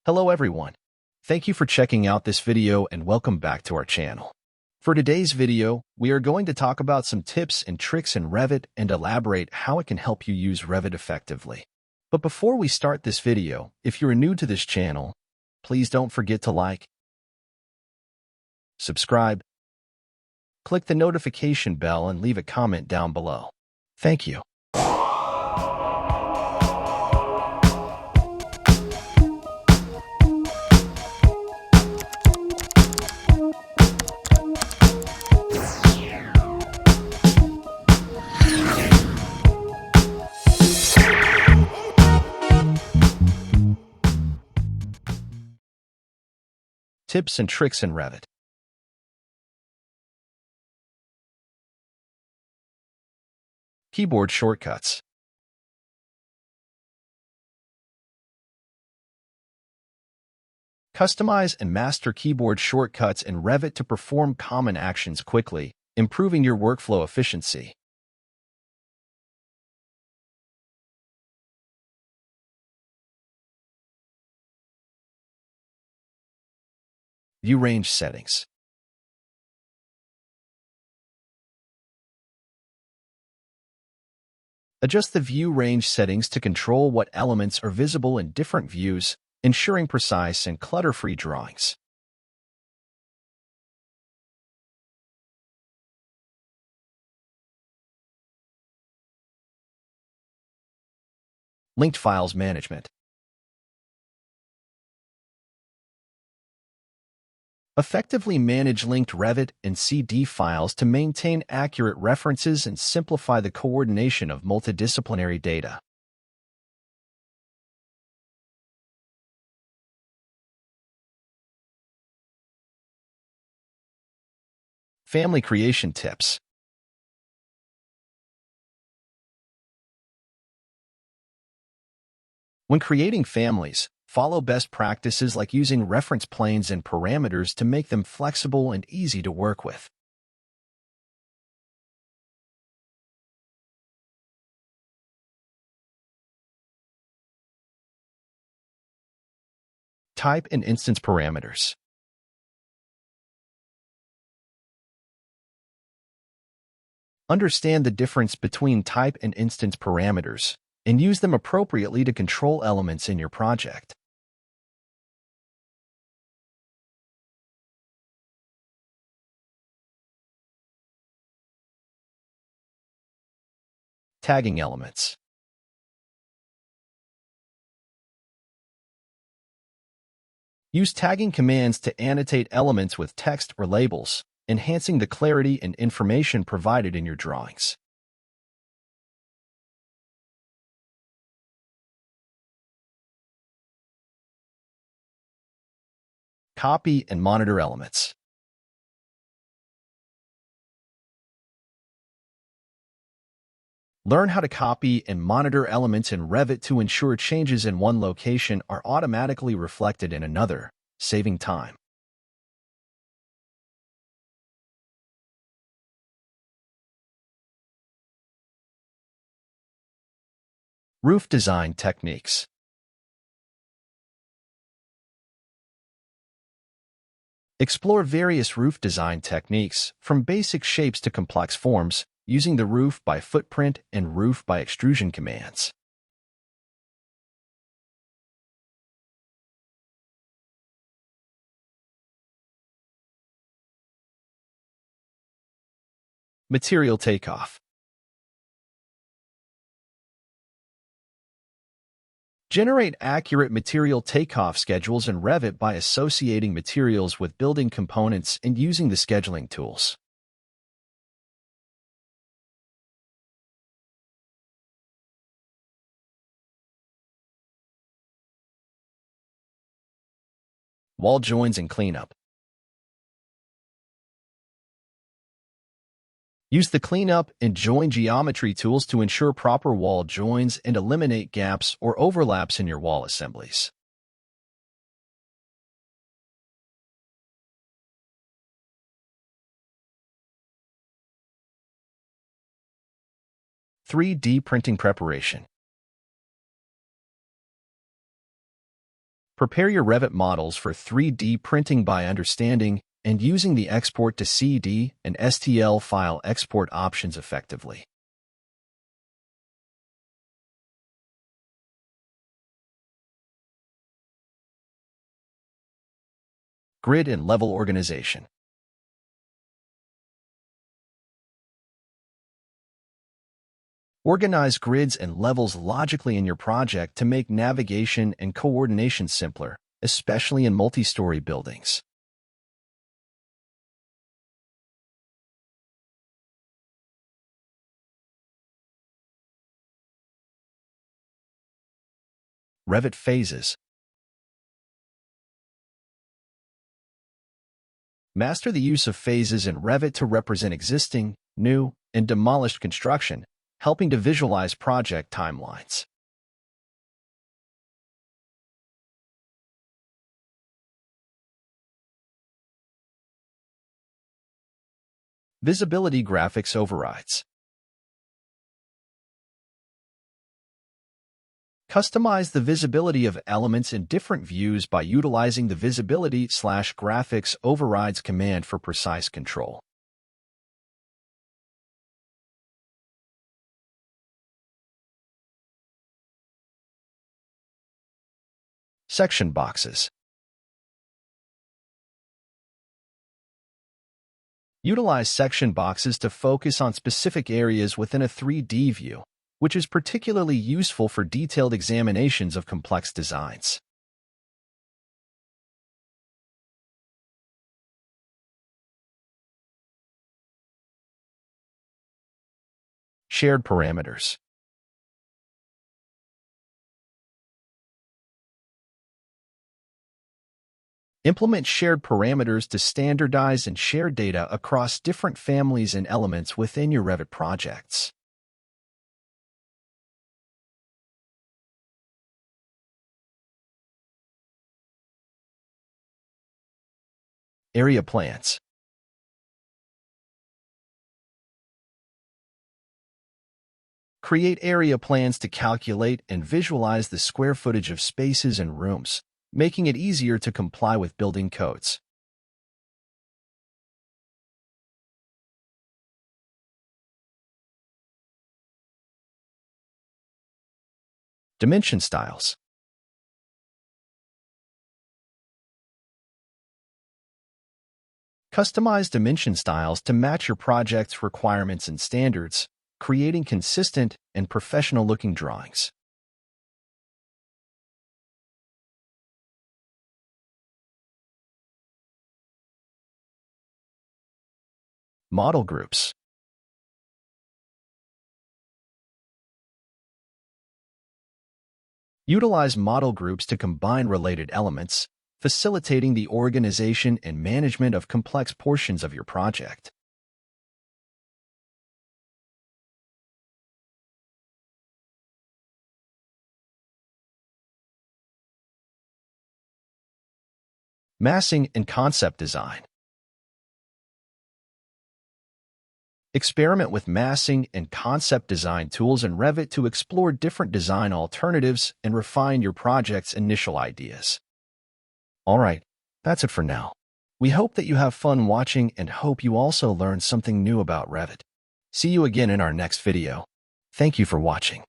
Hello everyone. Thank you for checking out this video and welcome back to our channel. For today's video, we are going to talk about some tips and tricks in Revit and elaborate how it can help you use Revit effectively. But before we start this video, if you are new to this channel, please don't forget to like, subscribe, click the notification bell and leave a comment down below. Thank you. Tips and tricks in Revit. Keyboard shortcuts. Customize and master keyboard shortcuts in Revit to perform common actions quickly, improving your workflow efficiency. View range settings. Adjust the view range settings to control what elements are visible in different views, ensuring precise and clutter-free drawings. Linked files management. Effectively manage linked Revit and CD files to maintain accurate references and simplify the coordination of multidisciplinary data. Family creation tips. When creating families, follow best practices like using reference planes and parameters to make them flexible and easy to work with. Type and instance parameters. Understand the difference between type and instance parameters, and use them appropriately to control elements in your project. Tagging elements. Use tagging commands to annotate elements with text or labels, enhancing the clarity and information provided in your drawings. Copy and monitor elements. Learn how to copy and monitor elements in Revit to ensure changes in one location are automatically reflected in another, saving time. Roof design techniques. Explore various roof design techniques, from basic shapes to complex forms, using the roof by footprint and roof by extrusion commands. Material takeoff. Generate accurate material takeoff schedules in Revit by associating materials with building components and using the scheduling tools. Wall joins and cleanup. Use the cleanup and join geometry tools to ensure proper wall joins and eliminate gaps or overlaps in your wall assemblies. .3D printing preparation. Prepare your Revit models for 3D printing by understanding and using the export to CD and STL file export options effectively. Grid and level organization. Organize grids and levels logically in your project to make navigation and coordination simpler, especially in multi-story buildings. Revit phases. Master the use of phases in Revit to represent existing, new, and demolished construction, helping to visualize project timelines. Visibility graphics overrides. Customize the visibility of elements in different views by utilizing the visibility/graphics overrides command for precise control. Section boxes. Utilize section boxes to focus on specific areas within a 3D view, which is particularly useful for detailed examinations of complex designs. Shared parameters. Implement shared parameters to standardize and share data across different families and elements within your Revit projects. Area plans. Create area plans to calculate and visualize the square footage of spaces and rooms, making it easier to comply with building codes. Dimension styles. Customize dimension styles to match your project's requirements and standards, creating consistent and professional-looking drawings. Model groups. Utilize model groups to combine related elements, facilitating the organization and management of complex portions of your project. Massing and concept design. Experiment with massing and concept design tools in Revit to explore different design alternatives and refine your project's initial ideas. Alright, that's it for now. We hope that you have fun watching and hope you also learned something new about Revit. See you again in our next video. Thank you for watching.